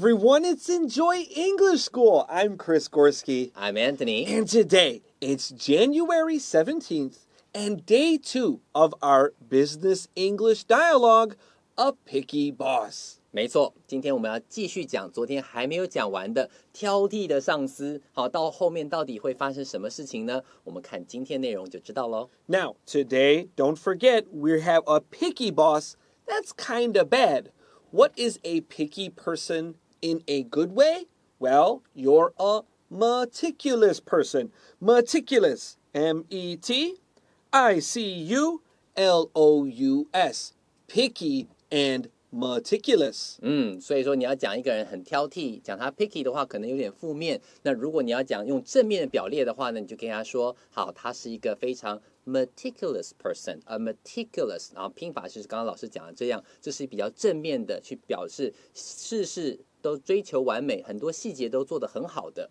everyone, it's Enjoy English School. I'm Chris Gorski. I'm Anthony. And today, it's January 17th and day 2 of our Business English Dialogue, A Picky Boss. 没错，今天我们要继续讲昨天还没有讲完的挑剔的上司。好，到后面到底会发生什么事情呢？我们看今天内容就知道咯。Now, today, don't forget, we have a picky boss. That's kinda bad. What is a picky person in a good way? Well, you're a meticulous person. Meticulous. M-E-T-I-C-U-L-O-U-S. Picky and meticulous. 所以说你要讲一个人很挑剔，讲他 picky 的话可能有点负面。那如果你要讲用正面的表列的话呢，你就跟他说，好，他是一个非常 meticulous person，a meticulous， 然后拼法是刚刚老师讲的这样，这是比较正面的去表示事事都追求完美，很多细节都做得很好的。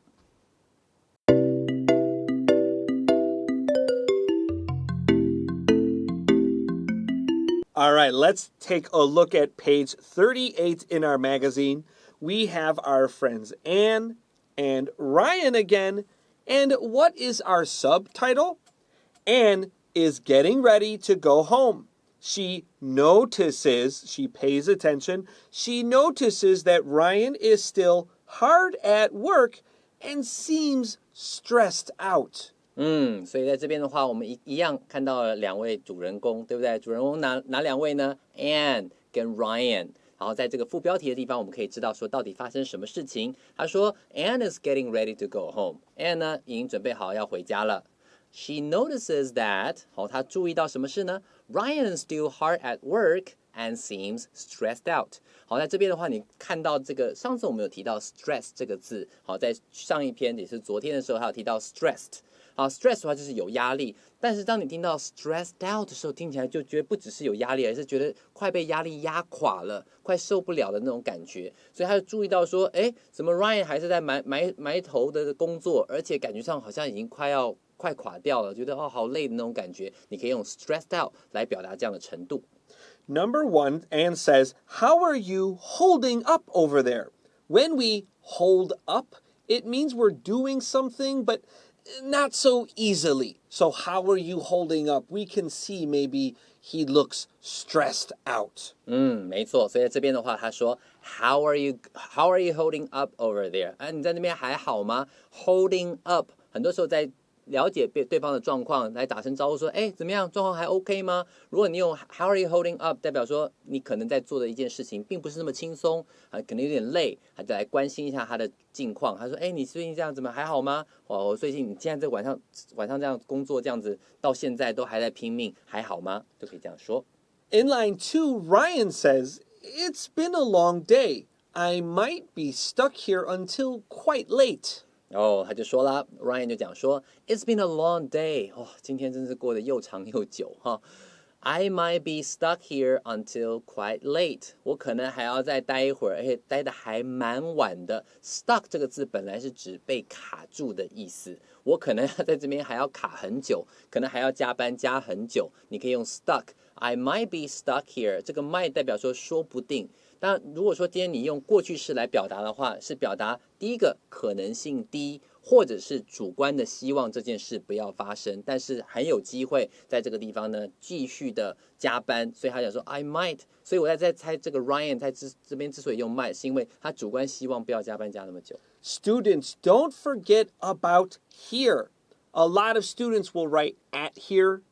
All right, let's take a look at page 38 in our magazine. We have our friends Anne and Ryan again. And what is our subtitle? Anne is getting ready to go home. She pays attention. She notices that Ryan is still hard at work and seems stressed out. 所以在这边的话，我们一样看到了两位主人公，对不对？主人公哪两位呢 ？Anne 跟 Ryan。然后在这个副标题的地方，我们可以知道说到底发生什么事情。他说 Anne is getting ready to go home. Anne 呢已经准备好要回家了。She notices that， 她注意到什么事呢 ？Ryan is still hard at work and seems stressed out。好，在这边的话，你看到这个，上次我们有提到 stress 这个字，好，在上一篇也是昨天的时候，还有提到 stressed。好 ，stress 的话就是有压力，但是当你听到 stressed out 的时候，听起来就觉得不只是有压力，而是觉得快被压力压垮了，快受不了的那种感觉。所以他就注意到说，哎，怎么 Ryan 还是在埋头的工作，而且感觉上好像已经快垮掉了，觉得好累的那种感觉。你可以用 stressed out 来表达这样的程度。Number 1, Anne says, "How are you holding up over there?" When we hold up, it means we're doing something, but not so easily. So how are you holding up? We can see maybe he looks stressed out. 没错，所以在这边的话，他说 How are you holding up over there？ 你在那边还好吗 ？Holding up， 很多时候在了解对方的状况，来打声招呼说，哎，怎么样？状况还 OK 吗？如果你用 How are you holding up， 代表说你可能在做的一件事情并不是那么轻松，可能有点累，还得来关心一下他的近况。他说，哎，你最近这样怎么还好吗？我最近你现在这晚上这样工作这样子，到现在都还在拼命，还好吗？就可以这样说。In line 2, Ryan says, "It's been a long day. I might be stuck here until quite late." 他就说啦 ，Ryan 就讲说 ，It's been a long day。今天真是过得又长又久哈。I might be stuck here until quite late。我可能还要再待一会儿，而且待的还蛮晚的。Stuck 这个字本来是指被卡住的意思，我可能在这边还要卡很久，可能还要加班加很久。你可以用 stuck。I might be stuck here。这个 might 代表说不定。当然，如果说今天你用过去式来表达的话，是表达第一个可能性低，或者是主观的希望这件事不要发生，但是很有机会在这个地方呢继续的加班，所以他讲说 I might， 所以我在猜这个 Ryan 在这边之所以用 might， 是因为他主观希望不要加班加那么久。Students, don't forget about here. A lot of students will write at here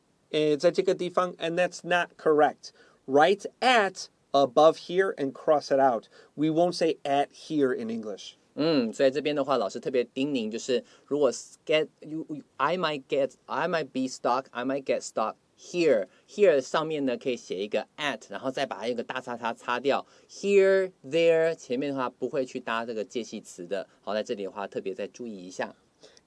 在这个地方 and that's not correct. Write at above here and cross it out. We won't say at here in English. 所以这边的话，老师特别叮咛，就是如果 I might be stuck, I might get stuck here 上面呢可以写一个 at， 然后再把一个大叉叉擦掉。Here, there 前面的话不会去搭这个介系词的。好，在这里的话特别再注意一下。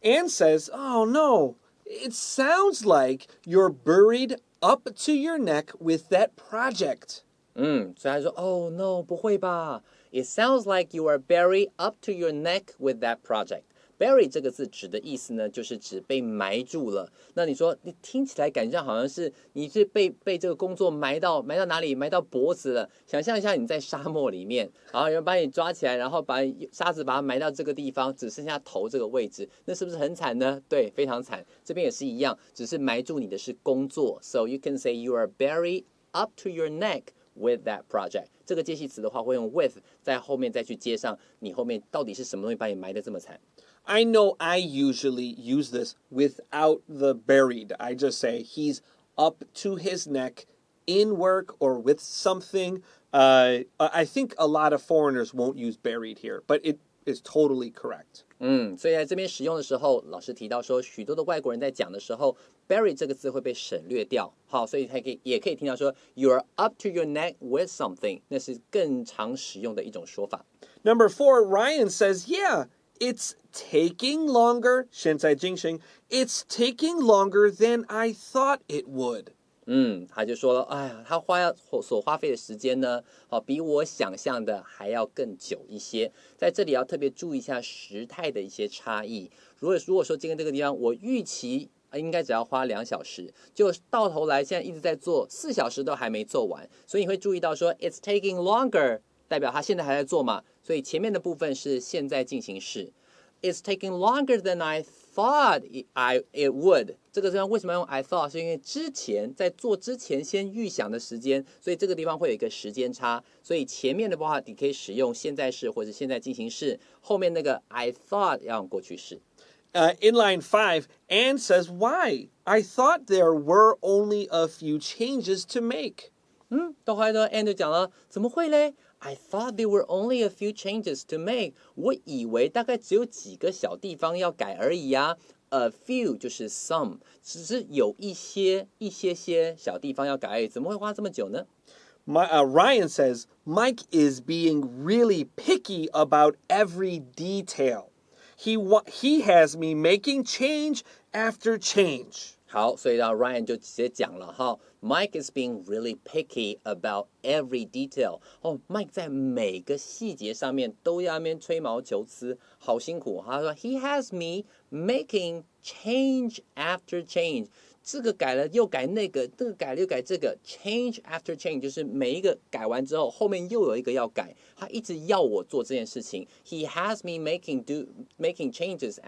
Anne says, "Oh no, it sounds like you're buried up to your neck with that project." 所以他说 Oh no， 不会吧 It sounds like you are buried up to your neck with that project. bury 这个字指的意思呢，就是指被埋住了。那你说你听起来感觉上好像是你是被这个工作埋到哪里？埋到脖子了。想象一下你在沙漠里面，然后有人把你抓起来，然后把沙子把它埋到这个地方，只剩下头这个位置，那是不是很惨呢？对，非常惨。这边也是一样，只是埋住你的是工作。So you can say you are buried up to your neck with that project。这个介系词的话会用 with 在后面再去接上你后面到底是什么东西把你埋得这么惨。I know I usually use this without the buried. I just say he's up to his neck in work or with something. I think a lot of foreigners won't use buried here, but it is totally correct. 所以在这边使用的时候，老师提到说，许多的外国人在讲的时候 ，bury 这个字会被省略掉。好，所以也可以听到说 ，you're up to your neck with something， 那是更常使用的一种说法。Number 4, Ryan says, yeah, it's taking longer. 现在进行 It's taking longer than I thought it would. 他就说了，哎呀，他所花费的时间呢，比我想象的还要更久一些。在这里要特别注意一下时态的一些差异。如果说今天这个地方我预期应该只要花2小时，就到头来现在一直在做4小时都还没做完，所以你会注意到说 it's taking longer， 代表他现在还在做嘛，所以前面的部分是现在进行式。It's taking longer than I thought it would。这个地方为什么要用 I thought？ 是因为在做之前先预想的时间，所以这个地方会有一个时间差。所以前面的话，你可以使用现在式或者现在进行式，后面那个 I thought 要用过去式。In line 5, Anne says, why? I thought there were only a few changes to make. 到后来呢 Anne 就讲了，怎么会嘞？I thought there were only a few changes to make。我以为大概只有几个小地方要改而已啊。A few 就是 some， 只是有一些小地方要改而已，怎么会花这么久呢？Ryan says, Mike is being really picky about every detail. He has me making change after change. 好，所以呢 Ryan 就直接讲了哈 ，Mike is being really picky about every detail。Mike 在每个细节上面都要那边吹毛求疵，好辛苦。他说 He has me making change after change。这个改了又改那个，这个改了又改这个 ，change after change 就是每一个改完之后，后面又有一个要改，他一直要我做这件事情。He has me making changes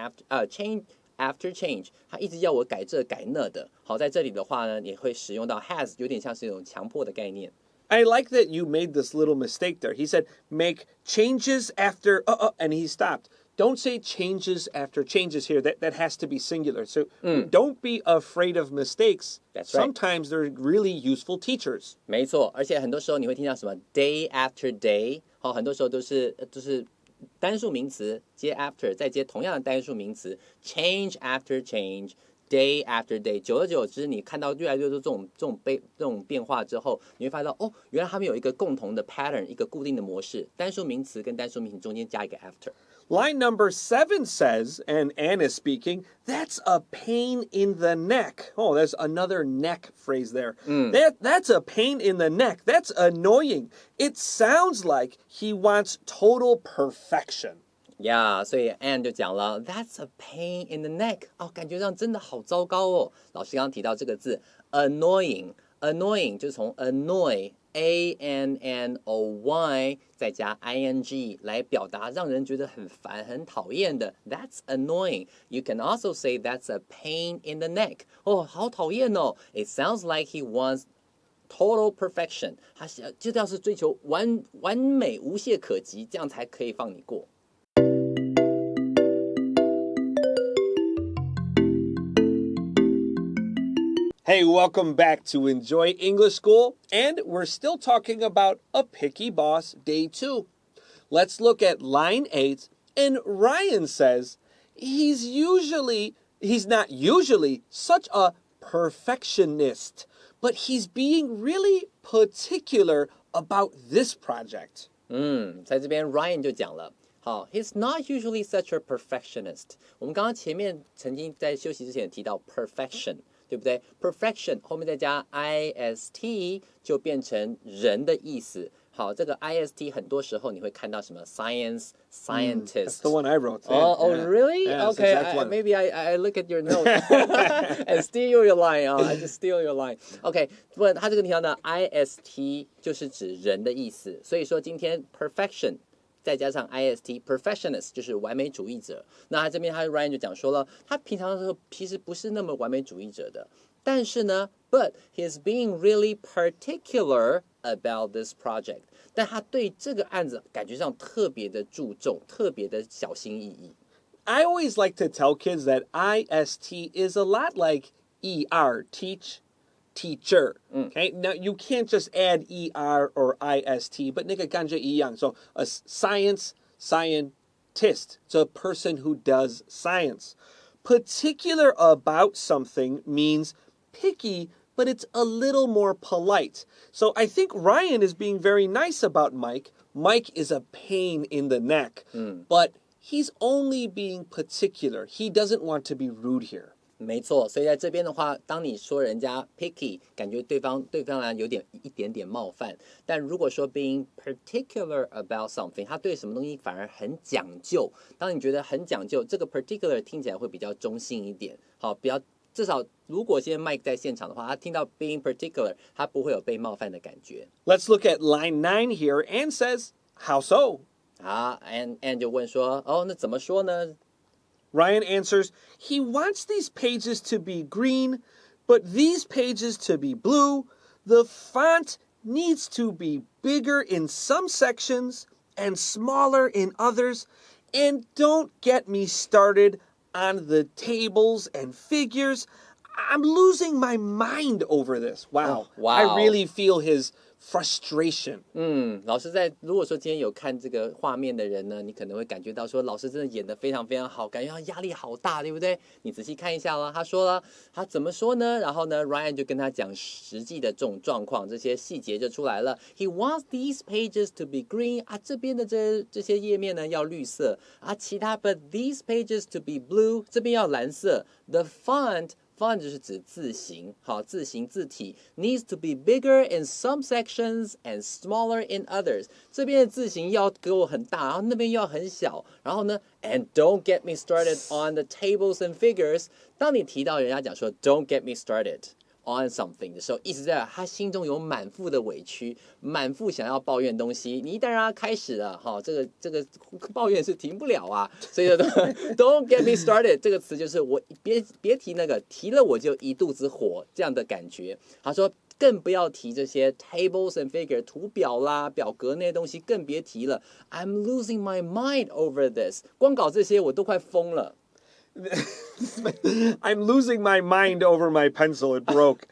after change， 他一直要我改这改那的。好，在这里的话呢，你会使用到 has， 有点像是一种强迫的概念。I like that you made this little mistake there. He said, make changes after, and he stopped. Don't say changes after changes here. That has to be singular. So don't be afraid of mistakes. That's right. Sometimes they're really useful teachers. 没错，而且很多时候你会听到什么 day after day， 很多时候都是单数名词接 after， 再接同样的单数名词 change after change。Day after day， 久而久之，你看到越来越多这种变化之后，你会发现到原来他们有一个共同的 pattern， 一个固定的模式，单数名词跟单数名词中间加一个 after。Line number 7 says, and Anne is speaking, that's a pain in the neck. Oh, there's another neck phrase there. That's a pain in the neck. That's annoying. It sounds like he wants total perfection.所以 Anne 就讲了 ，That's a pain in the neck。感觉上真的好糟糕哦。老师刚刚提到这个字 annoying 就是从 annoy。ANNOY 再加 ing 来表达让人觉得很烦很讨厌的 That's annoying. You can also say that's a pain in the neck. 好讨厌哦 It sounds like he wants total perfection. 他就要是追求完美无懈可击，这样才可以放你过。Hey, welcome back to Enjoy English School, and we're still talking about A Picky Boss Day 2. Let's look at line 8, and Ryan says he's not usually such a perfectionist, but he's being really particular about this project. 在这边 Ryan 就讲了。好 ，He's not usually such a perfectionist。我们刚刚前面曾经在休息之前提到 perfection， 对不对 ？perfection 后面再加 ist 就变成人的意思。好，这个 IST 很多时候你会看到什么 science, scientist. That's the one I wrote. Oh, really? Yeah, that's the Okay, exact one. maybe I look at your notes and steal your line. I just steal your line. Okay, 不，它这个地方呢 ，IST 就是指人的意思，所以说今天 perfection。再加上 IST perfectionist 就是完美主义者。那他这边Ryan 就讲说了，他平常的时候其实不是那么完美主义者的，但是呢 ，but he's being really particular about this project。但他对这个案子感觉上特别的注重，特别的小心翼翼。I always like to tell kids that IST is a lot like ER, teacher. Okay, now you can't just add ER or IST, but 那个感觉一样. So a scientist, it's a person who does science. Particular about something means picky, but it's a little more polite. So I think Ryan is being very nice about Mike. Mike is a pain in the neck, but he's only being particular. He doesn't want to be rude here. 没错，所以在这边的话，当你说人家 picky， 感觉对方来有一点点冒犯。但如果说 being particular about something， 他对什么东西反而很讲究。当你觉得很讲究，这个 particular 听起来会比较中性一点。好，比较至少如果现在 Mike 在现场的话，他听到 being particular， 他不会有被冒犯的感觉。Let's look at line 9 here. Anne says, "How so?" 好 ，and 就问说，哦，那怎么说呢？ Ryan answers, he wants these pages to be green, but these pages to be blue. The font needs to be bigger in some sections and smaller in others. And don't get me started on the tables and figures. I'm losing my mind over this. Wow. Wow. I really feel his frustration. 老师如果说今天有看这个画面的人呢，你可能会感觉到说，老师真的演得非常非常好，感觉他压力好大，对不对？你仔细看一下了，他说了，他怎么说呢？然后呢 ，Ryan 就跟他讲实际的这种状况，这些细节就出来了。He wants these pages to be green 啊，这边的这些页面呢要绿色啊，其他 but these pages to be blue 这边要蓝色。The font就是指字形，好，字形字体 needs to be bigger in some sections and smaller in others。这边的字形要给我很大，然后那边要很小，然后呢 ，and don't get me started on the tables and figures。当你提到人家讲说 don't get me started on something 的时候，意思在他心中有满腹的委屈，满腹想要抱怨东西。你一旦让他开始了，这个抱怨是停不了啊。所以don't get me started 这个词就是我别提那个，提了我就一肚子火这样的感觉。他说更不要提这些 tables and figure 图表啦、表格那些东西，更别提了。I'm losing my mind over this， 光搞这些我都快疯了。I'm losing my mind over my pencil. It broke.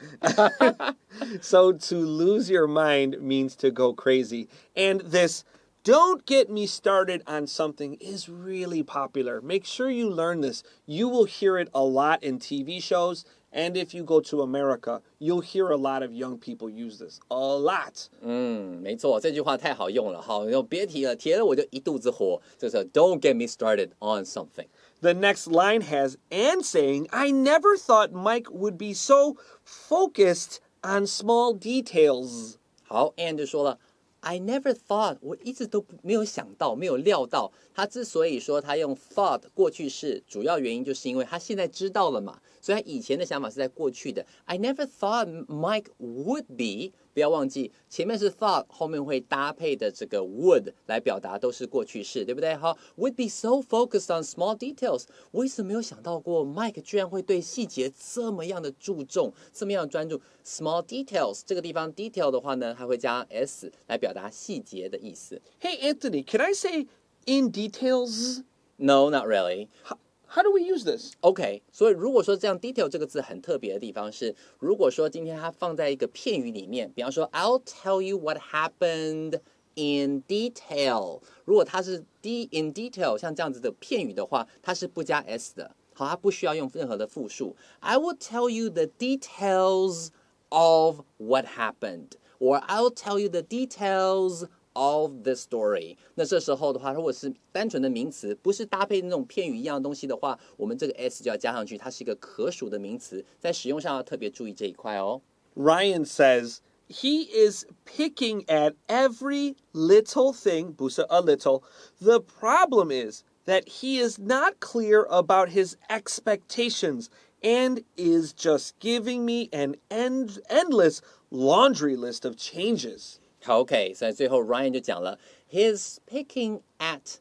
So to lose your mind means to go crazy. And this don't get me started on something is really popular. Make sure you learn this. You will hear it a lot in TV shows. And if you go to America, you'll hear a lot of young people use this. A lot. 没错，这句话太好用了。好，别提了，提了我就一肚子火。就是 don't get me started on something. The next line has Anne saying, I never thought Mike would be so focused on small details. 好 ，Anne 就说了 I never thought， 我一直都没有想到，没有料到。他之所以说他用 thought 过去式，主要原因就是因为他现在知道了嘛，所以他以前的想法是在过去的。I never thought Mike would be， 不要忘记前面是 thought， 后面会搭配的这个 would 来表达都是过去式，对不对？好 ，would be so focused on small details， 我一直没有想到过 Mike 居然会对细节这么样的注重，这么样的专注。Small details 这个地方 detail 的话呢，它会加 s 来表达细节的意思。Hey, Anthony, can I say in details? No, not really. How do we use this? OK， 所以如果说这样 detail 这个字很特别的地方是，如果说今天它放在一个片语里面，比方说 I'll tell you what happened in detail， 如果它是 in detail 像这样子的片语的话，它是不加 s 的，好，它不需要用任何的复数。I will tell you the details of what happened, or I'll tell you the details of the story。 那这时候的话，如果是单纯的名词，不是搭配那种片语一样的东西的话，我们这个 s 就要加上去，它是一个可数的名词，在使用上要特别注意这一块哦。Ryan says, he is picking at every little thing, 不是 a little. The problem is that he is not clear about his expectations and is just giving me an endless laundry list of changes. OK， 所以最后 Ryan 就讲了 ，he's picking at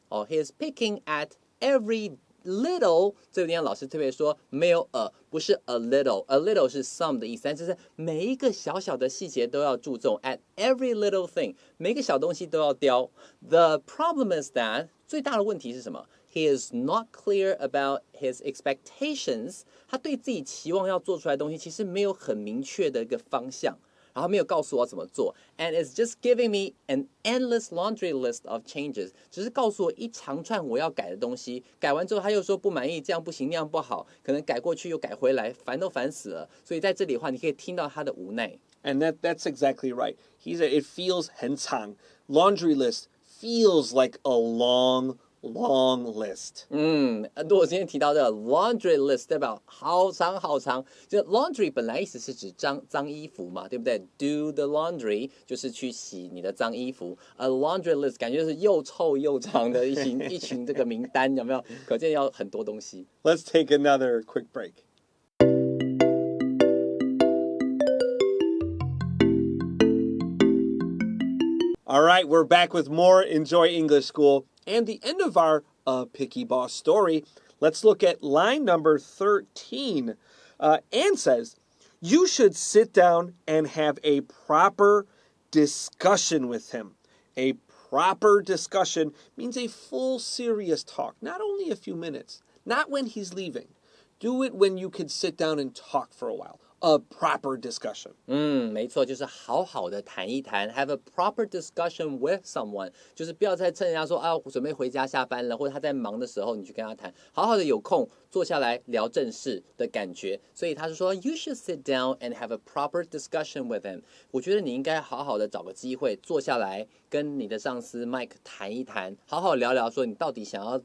every little， 这个地方老师特别说没有 a， 不是 a little，a little 是 some 的意思，但就是每一个小小的细节都要注重 at every little thing， 每个小东西都要雕。The problem is that 最大的问题是什么？He is not clear about his expectations. 他对自己期望要做出来的东西，其实没有很明确的一个方向，然后没有告诉我怎么做。And it's just giving me an endless laundry list of changes. 只是告诉我一长串我要改的东西，改完之后他又说不满意，这样不行，那样不好，可能改过去又改回来，烦都烦死了。所以在这里的话，你可以听到他的无奈。And that's exactly right. He said it feels 很长. Laundry list feels like a long list. 如果今天提到的 laundry list 代表好长好长，就 laundry 本来意思是指脏衣服嘛，对不对 ？Do the laundry 就是去洗你的脏衣服。A laundry list 感觉是又臭又长的一群这个名单，有没有？可见要很多东西。Let's take another quick break. All right, we're back with more Enjoy English School and the end of our Picky Boss story. Let's look at line number 13. Anne says, you should sit down and have a proper discussion with him. A proper discussion means a full serious talk, not only a few minutes, not when he's leaving. Do it when you can sit down and talk for a while. A proper discussion. 没错，就是好好的谈一谈 ，have a proper discussion with someone， 就是不要再趁人家说啊，我准备回家下班了，或者他在忙的时候，你去跟他谈，好好的有空坐下来聊正事的感觉。所以他是说 ，you should sit down and have a proper discussion with him。我觉得你应该好好的找个机会坐下来，跟你的上司 Mike 谈一谈，好好聊聊，说你到底想要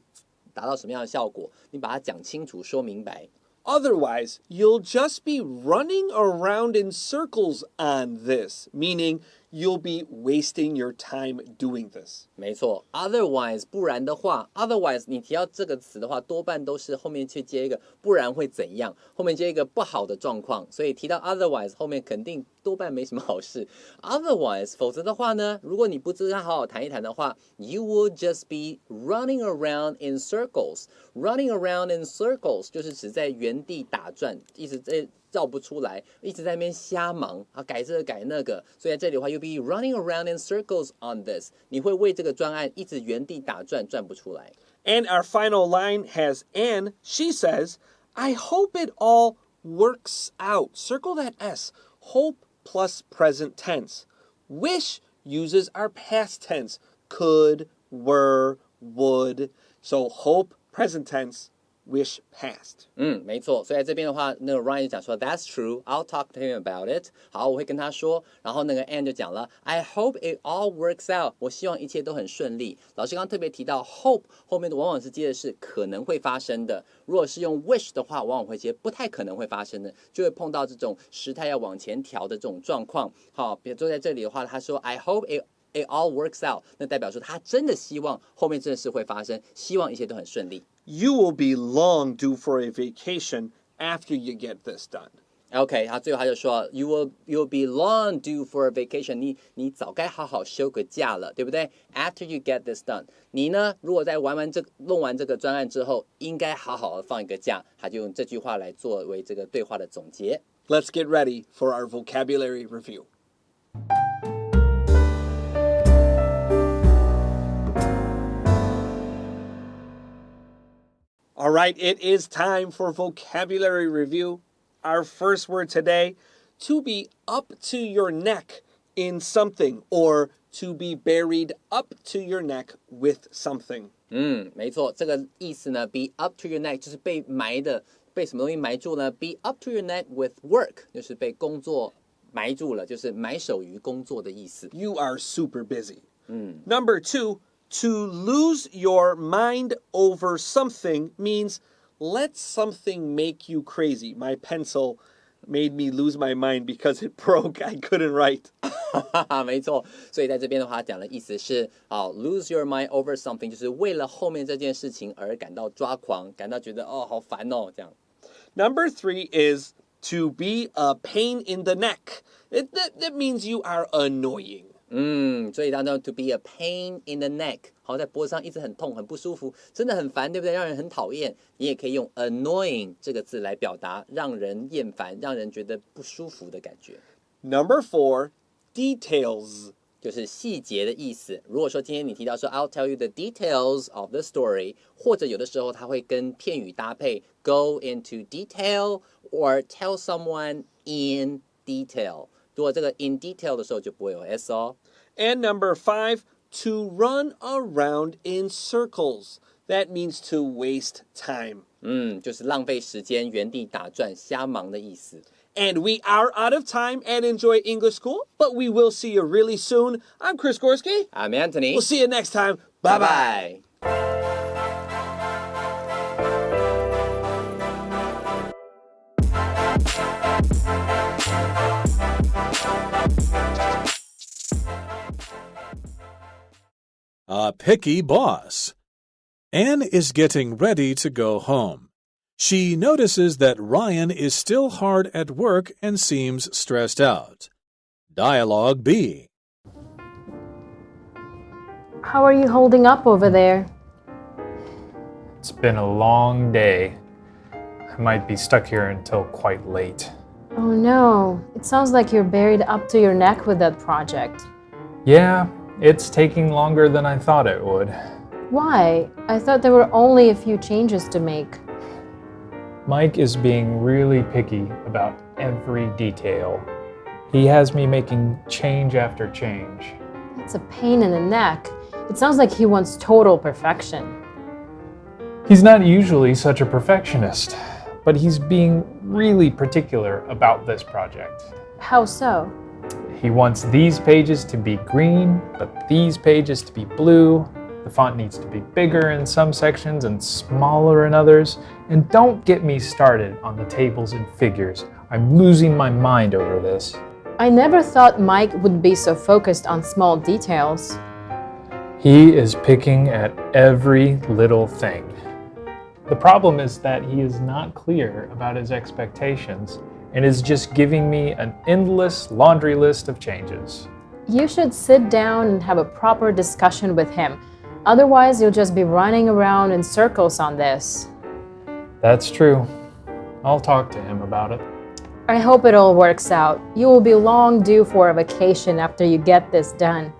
达到什么样的效果，你把它讲清楚，说明白。Otherwise, you'll just be running around in circles on this, meaning you'll be wasting your time doing this. 没错 ，otherwise 不然的话 ，otherwise 你提到这个词的话，多半都是后面去接一个不然会怎样，后面接一个不好的状况，所以提到 otherwise 后面肯定多半没什么好事。Otherwise 否则的话呢，如果你不知道好好谈一谈的话 ，you will just be running around in circles. Running around in circles 就是指在原地打转，一直在绕不出来，一直在那边瞎忙啊，改这个改那个，所以在这里的话 ，you'll be running around in circles on this， 你会为这个专案一直原地打转，转不出来。And our final line has Anne. She says, I hope it all works out. Circle that S. Hope plus present tense. Wish uses our past tense. Could, were, would. So hope, present tense. Wish past. 没错，所以在这边的话，那个 Ryan 就讲说 That's true, I'll talk to him about it. 好，我会跟他说。然后那个 Anne 就讲了 I hope it all works out. 我希望一切都很顺利。老师刚刚特别提到 hope 后面的往往是接的是可能会发生的，如果是用 wish 的话，往往会接不太可能会发生的，就会碰到这种时态要往前调的这种状况。好，比如说在这里的话，他说 I hope it all works out. 那代表说他真的希望后面这件事会发生，希望一切都很顺利。You will be long due for a vacation after you get this done. OK， 他最后他就说 you'll be long due for a vacation. 你早该好好休个假了，对不对 ？After you get this done， 你呢，如果在弄完这个专案之后，应该好好的放一个假。他就用这句话来作为这个对话的总结。Let's get ready for our vocabulary review. All right, it is time for vocabulary review. Our first word today, to be up to your neck in something or to be buried up to your neck with something. 没错，这个意思呢 be up to your neck 就是被埋的，被什么东西埋住呢 be up to your neck with work 就是被工作埋住了，就是埋首于工作的意思。You are super busy. Number 2, to lose your mind over something means let something make you crazy. My pencil made me lose my mind because it broke. I couldn't write. 没错，所以在这边的话讲的意思是lose your mind over something， 就是为了后面这件事情而感到抓狂，感到觉得好烦哦，这样。Number 3 is to be a pain in the neck. That means you are annoying. 所以当中 to be a pain in the neck， 好，在脖子上一直很痛很不舒服，真的很烦，对不对？让人很讨厌。你也可以用 annoying 这个字来表达让人厌烦，让人觉得不舒服的感觉。Number 4, details. 就是细节的意思。如果说今天你提到说 I'll tell you the details of the story， 或者有的时候它会跟片语搭配 go into detail or tell someone in detail。如果这个 in detail 的时候就不会有 s 哦。And number 5, to run around in circles. That means to waste time. 就是浪费时间，原地打转，瞎忙的意思。And we are out of time and enjoy English school, but we will see you really soon. I'm Chris Gorski. I'm Antony. We'll see you next time. Bye-bye. A picky boss. Anne is getting ready to go home. She notices that Ryan is still hard at work and seems stressed out. Dialogue B. How are you holding up over there? It's been a long day. I might be stuck here until quite late. Oh no, it sounds like you're buried up to your neck with that project. Yeah, it's taking longer than I thought it would. Why? I thought there were only a few changes to make. Mike is being really picky about every detail. He has me making change after change. That's a pain in the neck. It sounds like he wants total perfection. He's not usually such a perfectionist, but he's being really particular about this project. How so? He wants these pages to be green, but these pages to be blue. The font needs to be bigger in some sections and smaller in others. And don't get me started on the tables and figures. I'm losing my mind over this. I never thought Mike would be so focused on small details. He is picking at every little thing. The problem is that he is not clear about his expectations and is just giving me an endless laundry list of changes. You should sit down and have a proper discussion with him. Otherwise, you'll just be running around in circles on this. That's true. I'll talk to him about it. I hope it all works out. You will be long due for a vacation after you get this done.